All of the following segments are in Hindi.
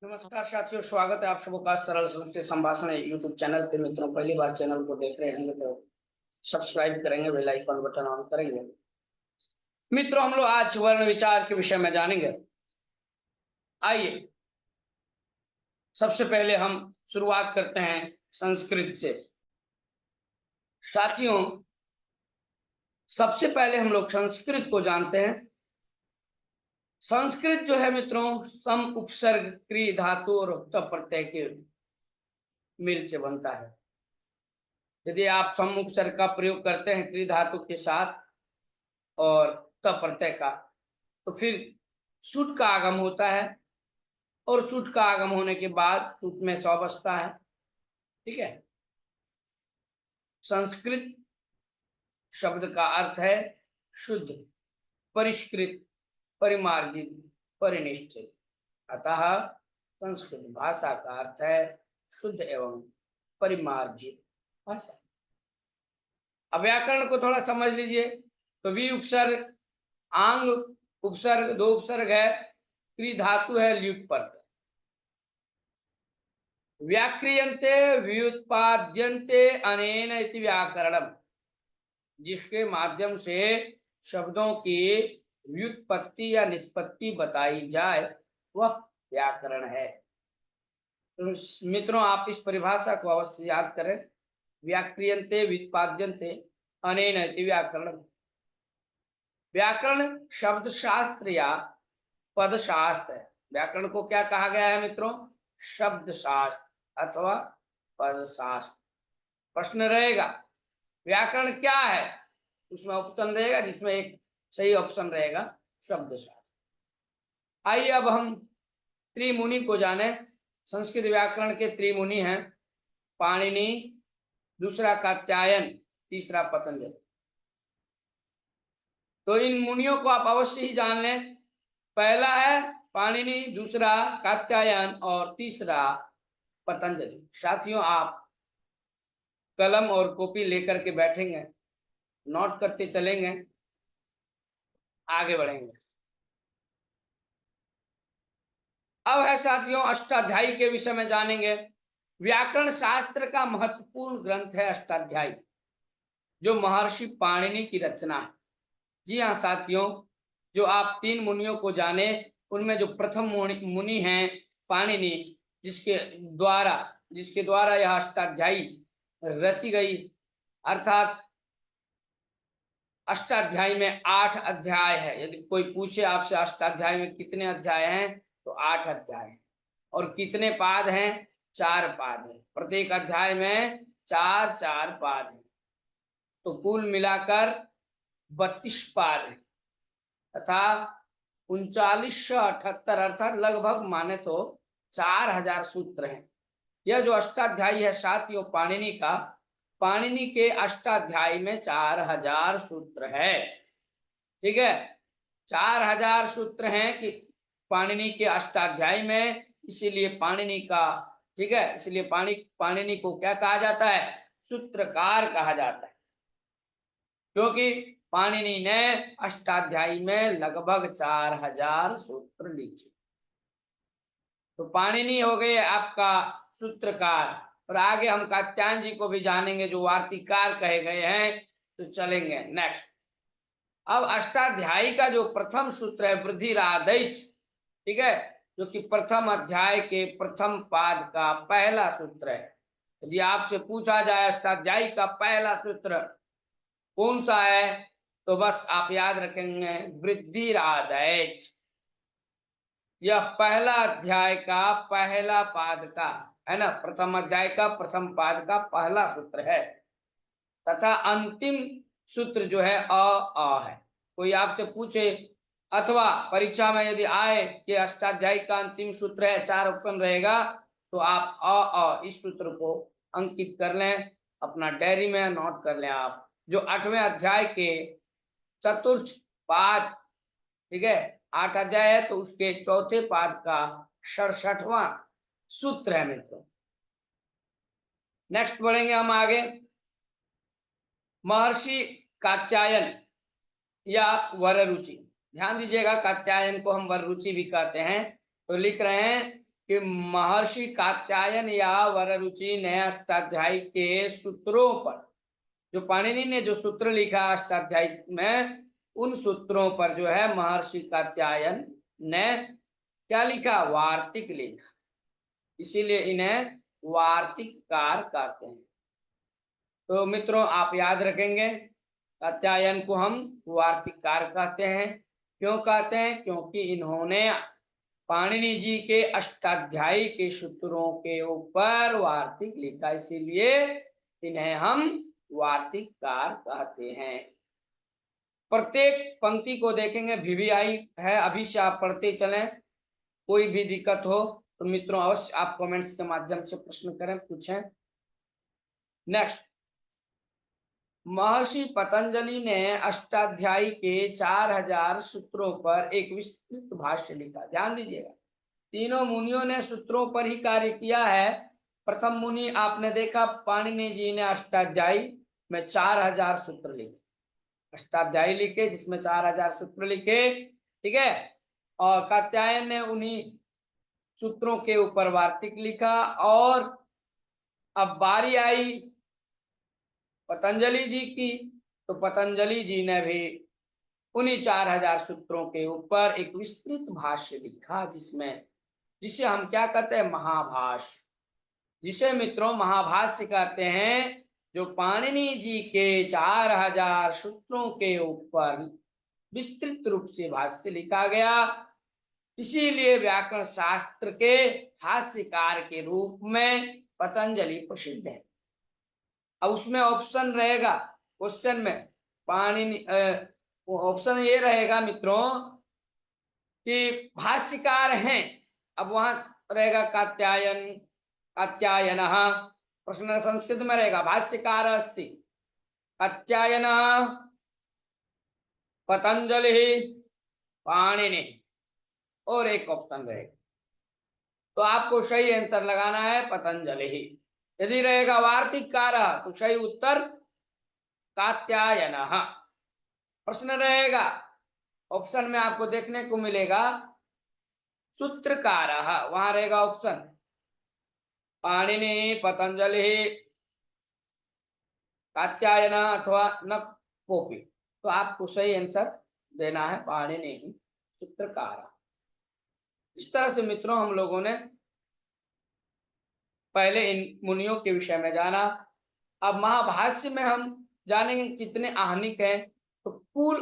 नमस्कार साथियों, स्वागत है आप सबों का सरल संस्कृत संभाषण यूट्यूब चैनल पे। मित्रों, पहली बार चैनल को देख रहे हैं तो सब्सक्राइब करेंगे, बेल आइकन बटन ऑन करेंगे। मित्रों, हम लोग आज वर्ण विचार के विषय में जानेंगे। आइए सबसे पहले हम शुरुआत करते हैं संस्कृत से। साथियों, सबसे पहले हम लोग संस्कृत को जानते हैं। संस्कृत जो है मित्रों, सम उपसर्ग क्री धातु और त प्रत्यय के मिल से बनता है। यदि आप सम उपसर्ग का प्रयोग करते हैं क्री धातु के साथ और त प्रत्यय का, तो फिर सुट का आगम होता है और सुट का आगम होने के बाद सुट में स बसता है। ठीक है। संस्कृत शब्द का अर्थ है शुद्ध, परिष्कृत, परिमार्जित, परिनिष्ठित। अतः संस्कृत भाषा का अर्थ है शुद्ध एवं परिमार्जित भाषा। अब व्याकरण को थोड़ा समझ लीजिए। तो वी उपसर्ग, आंग उपसर्ग, दो उपसर्ग है, क्री धातु है, ल्युट प्रत्यय। व्याक्रियन्ते व्युत्पाद्यन्ते अनेन इति व्याकरणम, जिसके माध्यम से शब्दों की व्युत्पत्ति या निष्पत्ति बताई जाए वह व्याकरण है। तो मित्रों, आप इस परिभाषा को अवश्य याद करें। व्याक्रियन्ते व्युत्पाद्यन्ते अनेन इति व्याकरणम। व्याकरण शब्द शास्त्र या पद शास्त्र है। व्याकरण को क्या कहा गया है मित्रों? शब्द शास्त्र अथवा पद शास्त्र। प्रश्न रहेगा व्याकरण क्या है, उसमें ऑप्शन रहेगा, जिसमें एक सही ऑप्शन रहेगा शब्द शास्त्र। आइए अब हम त्रिमुनि को जाने। संस्कृत व्याकरण के त्रिमुनि हैं पाणिनि, दूसरा कात्यायन, तीसरा पतंजलि। तो इन मुनियों को आप अवश्य ही जान लें। पहला है पाणिनि, दूसरा कात्यायन और तीसरा पतंजलि। साथियों, आप कलम और कॉपी लेकर के बैठेंगे, नोट करते चलेंगे, आगे बढ़ेंगे। अब है साथियों अष्टाध्यायी के विषय में जानेंगे। व्याकरण शास्त्र का महत्वपूर्ण ग्रंथ है अष्टाध्यायी, जो महर्षि पाणिनि की रचना है। जी हाँ साथियों, जो आप तीन मुनियों को जाने, उनमें जो प्रथम मुनि हैं पाणिनि, जिसके द्वारा यह अष्टाध्यायी रची गई। अर्थात अष्टाध्यायी में 8 अध्याय है। यदि कोई पूछे आपसे अष्टाध्यायी में कितने अध्याय हैं, तो 8 अध्याय हैं। और कितने पाद हैं? 4 पाद हैं। प्रत्येक अध्याय में 4 पाद हैं। तो कुल मिलाकर 32 पाद है तथा 3978 अर्थात लगभग माने तो 4000 सूत्र हैं। यह जो अष्टाध्यायी है साथियों पाणिनि का, पाणिनि के अष्टाध्यायी में 4000 सूत्र है। ठीक है, 4000 सूत्र हैं कि पाणिनि के अष्टाध्यायी में, इसीलिए पाणिनि का, ठीक है, इसलिए पाणिनि को क्या कहा जाता है? सूत्रकार कहा जाता है, क्योंकि पाणिनि ने अष्टाध्यायी में लगभग 4000 सूत्र लिखे। तो पाणिनि हो गए आपका सूत्रकार। और आगे हम कात्यायन जी को भी जानेंगे, जो वार्तिकार कहे गए हैं। तो चलेंगे नेक्स्ट। अब अष्टाध्यायी का जो प्रथम सूत्र है वृद्धिरादैच, ठीक है, जो कि प्रथम अध्याय के प्रथम पाद का पहला सूत्र है। यदि आपसे पूछा जाए अष्टाध्यायी का पहला सूत्र कौन सा है, तो बस आप याद रखेंगे वृद्धिरादैच। यह पहला अध्याय का पहला पाद का है ना, प्रथम अध्याय का प्रथम पाद का पहला सूत्र है। तथा अंतिम सूत्र जो है अ है। कोई आपसे पूछे अथवा परीक्षा में यदि आए कि अष्टाध्यायी का अंतिम सूत्र है, 4 ऑप्शन रहेगा, तो आप अ इस सूत्र को अंकित कर लें, अपना डायरी में नोट कर लें आप। जो 8वें अध्याय के चतुर्थ पाद, ठीक है, 8 अध्याय है तो उसके चौथे पाद का 67वां सूत्र है मित्रों। नेक्स्ट बढ़ेंगे हम आगे। महर्षि कात्यायन या वररुचि, ध्यान दीजिएगा, कात्यायन को हम वररुचि भी कहते हैं। तो लिख रहे हैं कि कि महर्षि कात्यायन या वररुचि ने अष्टाध्यायी के सूत्रों पर, जो पाणिनि ने जो सूत्र लिखा अष्टाध्यायी में, उन सूत्रों पर जो है महर्षि कात्यायन ने क्या लिखा, वार्तिक लिखा, इसीलिए इन्हें वार्तिककार कहते हैं। तो मित्रों आप याद रखेंगे, कात्यायन को हम वार्तिककार कहते हैं। क्यों कहते हैं? क्योंकि इन्होंने पाणिनि जी के अष्टाध्यायी के सूत्रों के ऊपर वार्तिक लिखा, इसीलिए इन्हें हम वार्तिककार कहते हैं। प्रत्येक पंक्ति को देखेंगे, VVI है, अभी से आप पढ़ते चलें। कोई भी दिक्कत हो तो मित्रों अवश्य आप कमेंट्स के माध्यम से प्रश्न करें, पूछें। नेक्स्ट, महर्षि पतंजलि ने अष्टाध्यायी के 4000 सूत्रों पर एक विस्तृत भाष्य लिखा। ध्यान दीजिएगा, तीनों मुनियों ने सूत्रों पर ही कार्य किया है। प्रथम मुनि आपने देखा पाणिनि जी ने अष्टाध्यायी में 4000 सूत्र लिखे, अष्टाध्यायी लिखे जिसमें 4000 सूत्र लिखे, ठीक है। और कात्यायन ने उन्हीं सूत्रों के ऊपर वार्तिक लिखा। और अब बारी आई पतंजलि जी की, तो पतंजलि जी ने भी उन्हीं 4000 सूत्रों के ऊपर एक विस्तृत भाष्य लिखा, जिसे हम क्या कहते हैं, महाभाष्य, जिसे मित्रों महाभाष्य कहते हैं। जो पाणिनि जी के 4000 सूत्रों के ऊपर विस्तृत रूप से भाष्य लिखा गया, इसीलिए व्याकरण शास्त्र के भाष्यकार के रूप में पतंजलि प्रसिद्ध है। अब उसमें ऑप्शन रहेगा क्वेश्चन में, पाणिनि ऑप्शन ये रहेगा मित्रों कि भाष्यकार हैं, अब वहां रहेगा कात्यायन, कात्यायनः, प्रश्न संस्कृत में रहेगा भाष्यकार अस्ति कात्यायन पतंजलि पाणिनि, और एक ऑप्शन रहेगा। तो आपको सही आंसर लगाना है पतंजलि ही। यदि रहेगा वार्तिककार तो सही उत्तर कात्यायनः। प्रश्न रहेगा ऑप्शन में आपको देखने को मिलेगा सूत्रकारः, वहां रहेगा ऑप्शन पाणिनि, पतंजलि, कात्यायन अथवा न कोपी। तो आपको सही आंसर देना है पाणिनि सूत्रकार। इस तरह से मित्रों हम लोगों ने पहले इन मुनियों के विषय में जाना। अब महाभाष्य में हम जानेंगे कितने आहनिक हैं। तो कुल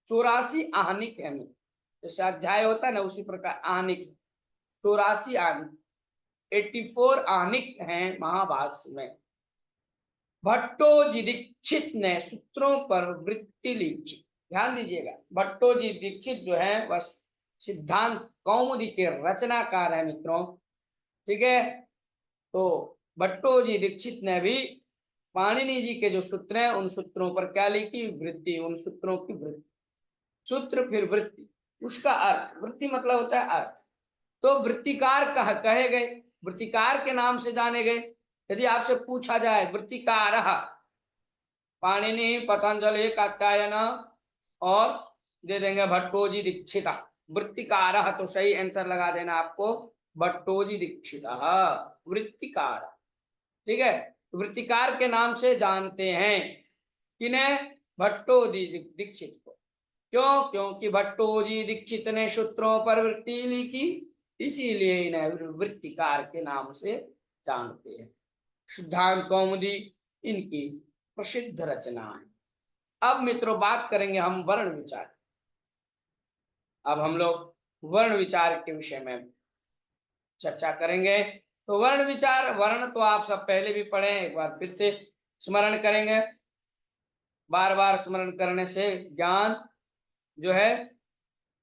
84 आहनिक है। जैसे अध्याय होता है ना, उसी प्रकार आहनिक 84 आहनिक, 84 आहनिक हैं महाभाष्य में। भट्टोजी दीक्षित ने सूत्रों पर वृत्ति लिखी। ध्यान दीजिएगा, भट्टोजी दीक्षित जो है वह सिद्धांत कौमुदी के रचनाकार है मित्रों, ठीक है। तो भट्टोजी दीक्षित ने भी पाणिनि जी के जो सूत्र हैं उन सूत्रों पर क्या लिखी, वृत्ति, उन सूत्रों की वृत्ति। सूत्र फिर वृत्ति, उसका अर्थ, वृत्ति मतलब होता है अर्थ। तो वृत्तिकार कहे गए, वृत्तिकार के नाम से जाने गए। यदि आपसे पूछा जाए वृत्तिकार पाणिनि, पतंजलि, कात्यायन और दे देंगे भट्टोजी दीक्षित, वृत्तिकार, तो सही आंसर लगा देना आपको भट्टोजी दीक्षित वृत्तिकार, ठीक है। वृत्तिकार के नाम से जानते हैं किन्हें, भट्टोजी दीक्षित को। क्यों? क्योंकि भट्टोजी दीक्षित ने सूत्रों पर वृत्ति लिखी, इसीलिए इन्हें वृत्तिकार के नाम से जानते हैं। सिद्धांत कौमुदी इनकी प्रसिद्ध रचना है। अब मित्रों बात करेंगे हम वर्ण विचार। अब हम लोग वर्ण विचार के विषय में चर्चा करेंगे। तो वर्ण विचार, वर्ण तो आप सब पहले भी पढ़े, एक बार फिर से स्मरण करेंगे। बार बार स्मरण करने से ज्ञान जो है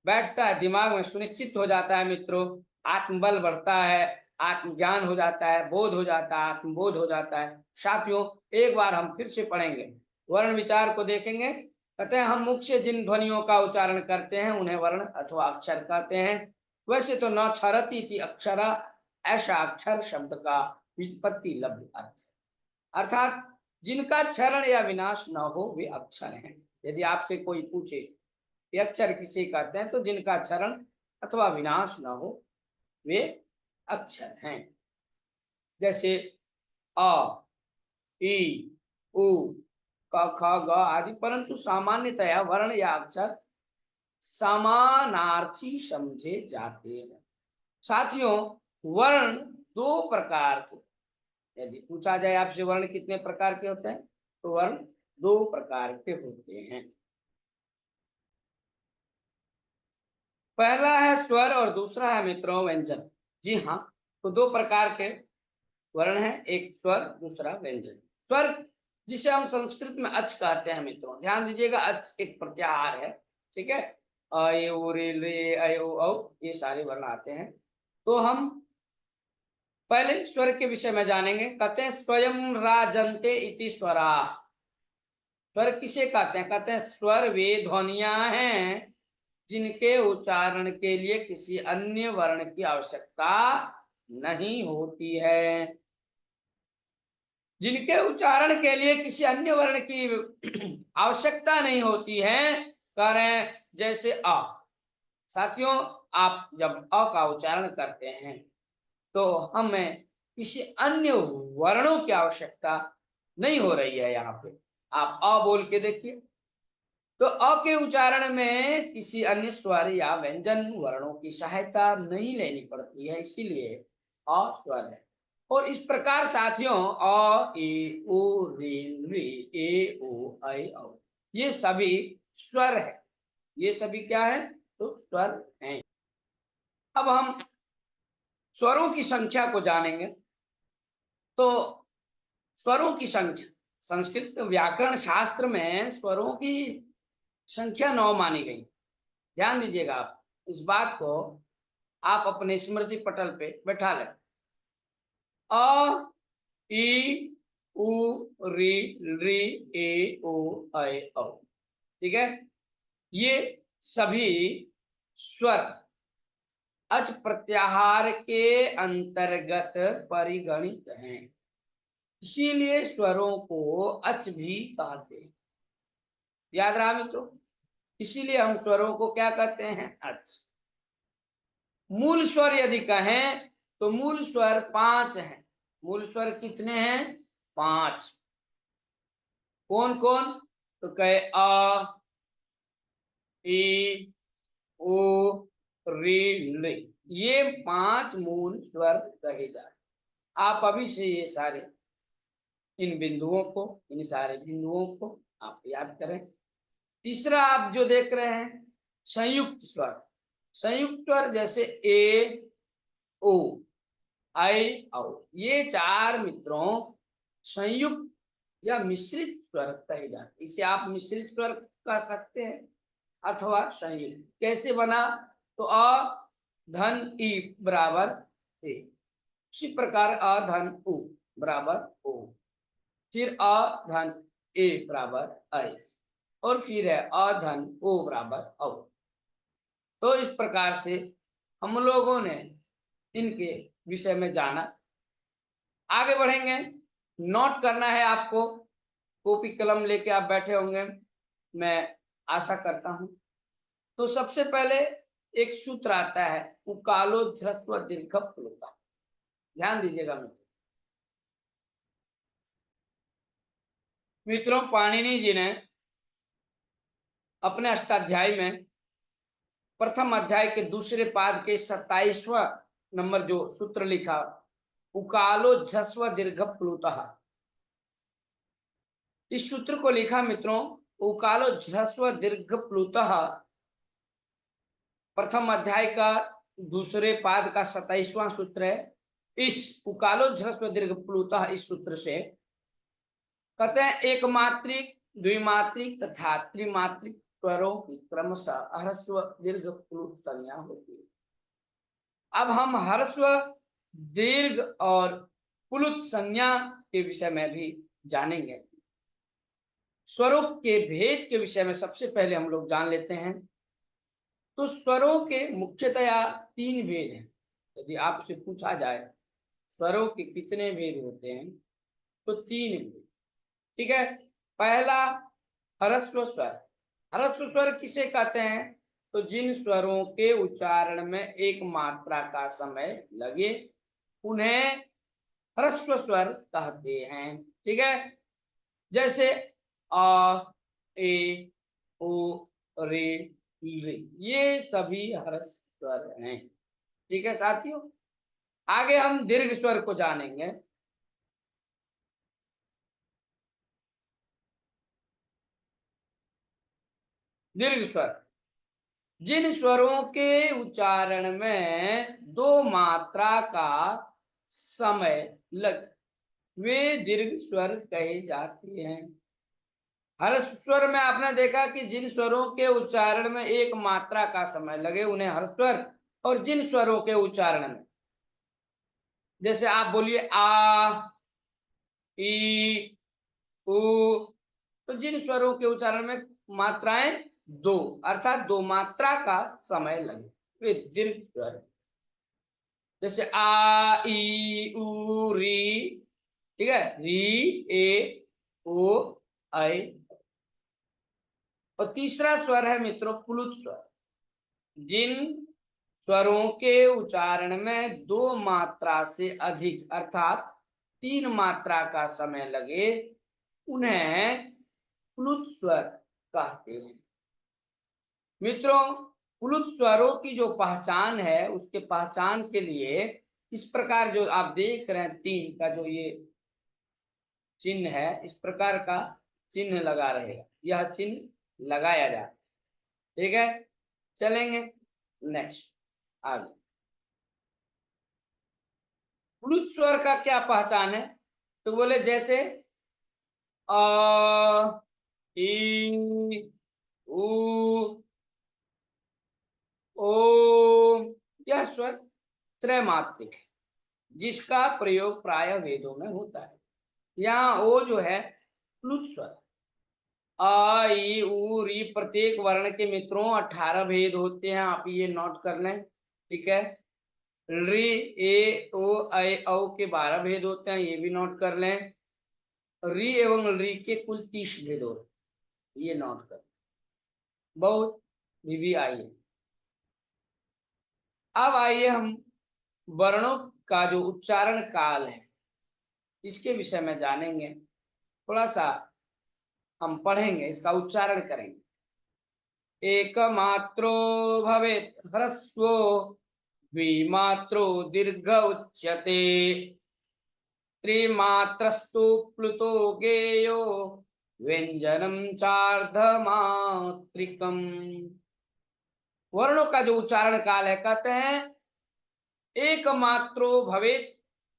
बैठता है दिमाग में, सुनिश्चित हो जाता है मित्रों, आत्मबल बढ़ता है, आत्मज्ञान हो जाता है, बोध हो जाता है, आत्मबोध हो जाता है। साथियों एक बार हम फिर से पढ़ेंगे, वर्ण विचार को देखेंगे। कहते हैं हम मुख से जिन ध्वनियों का उच्चारण करते हैं उन्हें वर्ण अथवा अक्षर कहते हैं। वैसे तो न क्षरति इति अक्षरा, ऐसा अक्षर शब्द का व्युत्पत्ति लब्ध अर्थ, अर्थात जिनका क्षरण या विनाश न हो वे अक्षर हैं। यदि आपसे कोई पूछे ये अक्षर किसे कहते हैं, तो जिनका क्षरण अथवा विनाश न हो वे अक्षर हैं, जैसे अ, ई, उ, क, ख, ग आदि, परंतु सामान्यतया वर्ण या अक्षर समानार्थी समझे जाते हैं। साथियों, वर्ण दो प्रकार के, यदि पूछा जाए आपसे वर्ण कितने प्रकार के होते हैं, तो वर्ण दो प्रकार के होते हैं। पहला है स्वर और दूसरा है मित्रों व्यंजन। जी हाँ, तो दो प्रकार के वर्ण है, एक स्वर दूसरा व्यंजन। स्वर जिसे हम संस्कृत में अच कहते हैं मित्रों, ध्यान दीजिएगा, अच एक प्रत्याहार है, ठीक है। अ ए ओ रे ले ऐ ओ औ, ये सारे वर्ण आते हैं। तो हम पहले स्वर के विषय में जानेंगे। कहते हैं स्वयं राजन्ते इति स्वरा। स्वर किसे कहते हैं? कहते हैं स्वर वे ध्वनियां हैं जिनके उच्चारण के लिए किसी अन्य वर्ण की आवश्यकता नहीं होती है। जिनके उच्चारण के लिए किसी अन्य वर्ण की आवश्यकता नहीं होती है, कह रहे हैं जैसे अ। साथियों, आप जब अ का उच्चारण करते हैं तो हमें किसी अन्य वर्णों की आवश्यकता नहीं हो रही है। यहाँ पे आप अ बोल के देखिए, तो अ के उच्चारण में किसी अन्य स्वर या व्यंजन वर्णों की सहायता नहीं लेनी पड़ती है, इसीलिए अ स्वर है। और इस प्रकार साथियों, अ ई उ री री ए ओ ऐ औ, ये सभी स्वर है। ये सभी क्या है? तो स्वर हैं। अब हम स्वरों की संख्या को जानेंगे। तो स्वरों की संख्या, संस्कृत व्याकरण शास्त्र में स्वरों की संख्या 9 मानी गई। ध्यान दीजिएगा, आप इस बात को आप अपने स्मृति पटल पे बैठा लें। अ ई उ री री ए ओ ऐ औ, ठीक है। ये सभी स्वर अच प्रत्याहार के अंतर्गत परिगणित हैं, इसीलिए स्वरों को अच भी कहते हैं। याद रहा मित्रों, इसीलिए हम स्वरों को क्या कहते हैं? अच। मूल स्वर यदि कहें तो मूल स्वर 5 हैं। मूल स्वर कितने हैं? 5। कौन कौन? तो कहे अ, ई, उ, री, ली, ये 5 मूल स्वर कहे जाते। आप अभी से ये सारे इन बिंदुओं को, इन सारे बिंदुओं को आप याद करें। तीसरा आप जो देख रहे हैं संयुक्त स्वर। संयुक्त स्वर जैसे ए, ओ, ऐ औ, ये 4 मित्रों संयुक्त या मिश्रित स्वर कहे जाते। इसे आप मिश्रित स्वर कह सकते हैं अथवा संयुक्त। कैसे बना? तो अ धन ई बराबर ए, इसी प्रकार अ धन उ बराबर ओ, फिर अ धन ए बराबर ऐ, और फिर है अ धन ओ बराबर औ। तो इस प्रकार से हम लोगों ने इनके विषय में जाना। आगे बढ़ेंगे, नोट करना है आपको, कॉपी कलम लेके आप बैठे होंगे, मैं आशा करता हूं। तो सबसे पहले एक सूत्र आता है उकालो ध्रस्व दीर्घ प्लुता। ध्यान दीजिएगा मित्रों, पाणिनि जी ने अपने अष्टाध्यायी में प्रथम अध्याय के दूसरे पाद के 27वां नंबर जो सूत्र लिखा, उकालो ह्रस्व दीर्घ प्लुतः। इस सूत्र को लिखा मित्रों, उकालो ह्रस्व दीर्घ प्लुतः, प्रथम अध्याय का दूसरे पाद का 27वां सूत्र है। इस उकालो ह्रस्व दीर्घ प्लुतः, इस सूत्र से कहते हैं एक मात्रिक, द्विमात्रिक तथा त्रिमात्रिक स्वरों की क्रमशः ह्रस्व दीर्घ प्लुत संज्ञा होती है। अब हम ह्रस्व, दीर्घ और प्लुत संज्ञा के विषय में भी जानेंगे। स्वरों के भेद के विषय में सबसे पहले हम लोग जान लेते हैं। तो स्वरों के मुख्यतया 3 भेद हैं। यदि आपसे पूछा जाए स्वरों के कितने भेद होते हैं, तो 3 भेद, ठीक है। पहला ह्रस्व स्वर। ह्रस्व स्वर किसे कहते हैं? तो जिन स्वरों के उच्चारण में एक मात्रा का समय लगे उन्हें ह्रस्व स्वर कहते हैं। ठीक है, जैसे आ, ए, ओ, रे, रे, ये सभी ह्रस्व स्वर हैं। ठीक है साथियों, आगे हम दीर्घ स्वर को जानेंगे। दीर्घ स्वर, जिन स्वरों के उच्चारण में दो मात्रा का समय लग वे दीर्घ स्वर कहे जाते हैं। हर्ष स्वर में आपने देखा कि जिन स्वरों के उच्चारण में एक मात्रा का समय लगे उन्हें हर्ष स्वर, और जिन स्वरों के उच्चारण में, जैसे आप बोलिए आ, ई, उ, तो जिन स्वरों के उच्चारण में मात्राएं दो, अर्थात दो मात्रा का समय लगे वे दीर्घ स्वर। जैसे आ, ई, उ, री, ठीक है, री, ए, ओ, आई। और तीसरा स्वर है मित्रों प्लुत स्वर, जिन स्वरों के उच्चारण में दो मात्रा से अधिक अर्थात 3 मात्रा का समय लगे उन्हें प्लुत स्वर कहते हैं। मित्रों, प्लुत स्वरों की जो पहचान है उसके पहचान के लिए इस प्रकार जो आप देख रहे हैं 3 का जो ये चिन्ह है, इस प्रकार का चिन्ह लगा रहेगा, यह चिन्ह लगाया जाए। ठीक है, चलेंगे नेक्स्ट आगे। प्लुत स्वर का क्या पहचान है, तो बोले जैसे अ, ई, उ, ओ, यह स्वर त्रैमात्रिक है जिसका प्रयोग प्राय वेदों में होता है। यहाँ ओ जो है प्लुत स्वर, आ, ई, उ, री, प्रत्येक वर्ण के मित्रों 18 भेद होते हैं, आप ये नोट कर लें। ठीक है, री, ए, ओ, ऐ, औ के 12 भेद होते हैं, ये भी नोट कर लें। री एवं री के कुल 30 भेद होते हैं, ये नोट कर, बहुत भी आइए। अब आइए हम वर्णों का जो उच्चारण काल है इसके विषय में जानेंगे। थोड़ा सा हम पढ़ेंगे, इसका उच्चारण करेंगे। एक मात्रो भवेत् ह्रस्वो द्विमात्रो दीर्घ उच्यते, त्रिमात्रस्तु प्लुतो गेयो व्यंजनम चार्धमात्रिकम। वर्णों का जो उच्चारण काल है, कहते हैं एक मात्रो भवेत्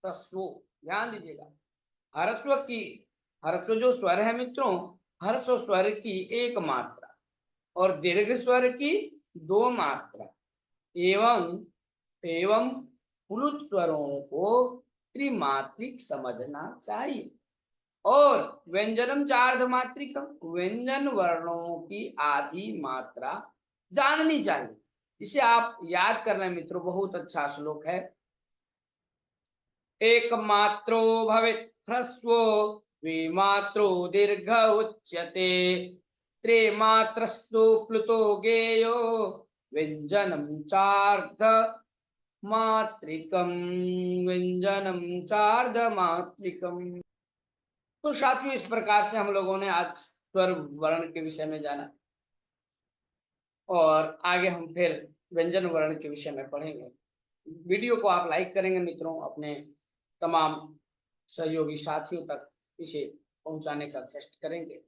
ह्रस्वो, ध्यान दीजिएगा, ह्रस्व की, ह्रस्व जो स्वर है मित्रों, ह्रस्व स्वर की एक मात्रा और दीर्घ स्वर की 2 मात्रा एवं एवं प्लुत स्वरों को त्रिमात्रिक समझना चाहिए। और व्यंजनम चार्धमात्रिकम, व्यंजन वर्णों की आधी मात्रा जाननी चाहिए। इसे आप याद कर रहे हैं मित्रों, बहुत अच्छा श्लोक है। एक मात्रो भवेत् ह्रस्वो द्विमात्रो दीर्घ उच्यते, त्रिमात्रस्तु प्लुतो गेयो व्यंजनम चार्ध मात्रिकम, व्यंजनम चार्ध मात्रिकम। तो साथियों, इस प्रकार से हम लोगों ने आज स्वर वर्ण के विषय में जाना, और आगे हम फिर व्यंजन वर्ण के विषय में पढ़ेंगे। वीडियो को आप लाइक करेंगे मित्रों, अपने तमाम सहयोगी साथियों तक इसे पहुंचाने का कष्ट करेंगे।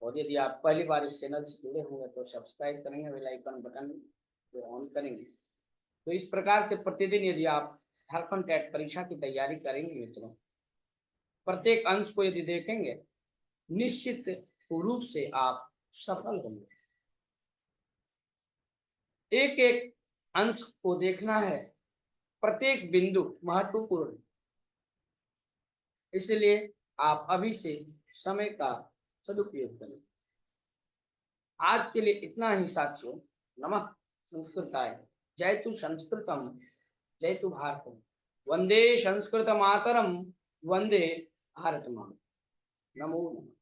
और यदि आप पहली बार इस चैनल से जुड़े होंगे तो सब्सक्राइब करेंगे, बेल आइकन बटन को ऑन करेंगे। तो इस प्रकार से प्रतिदिन यदि आप झारखंड टेट परीक्षा की तैयारी करेंगे मित्रों, प्रत्येक अंश को यदि देखेंगे, निश्चित रूप से आप सफल होंगे। एक एक अंश को देखना है, प्रत्येक बिंदु महत्वपूर्ण, इसलिए आप अभी से समय का सदुपयोग करें। आज के लिए इतना ही साथियों। नमः संस्कृताय, जयतु संस्कृतम, जयतु भारतम, वंदे संस्कृत मातरम, वंदे भारत मातरम। नमो नमः।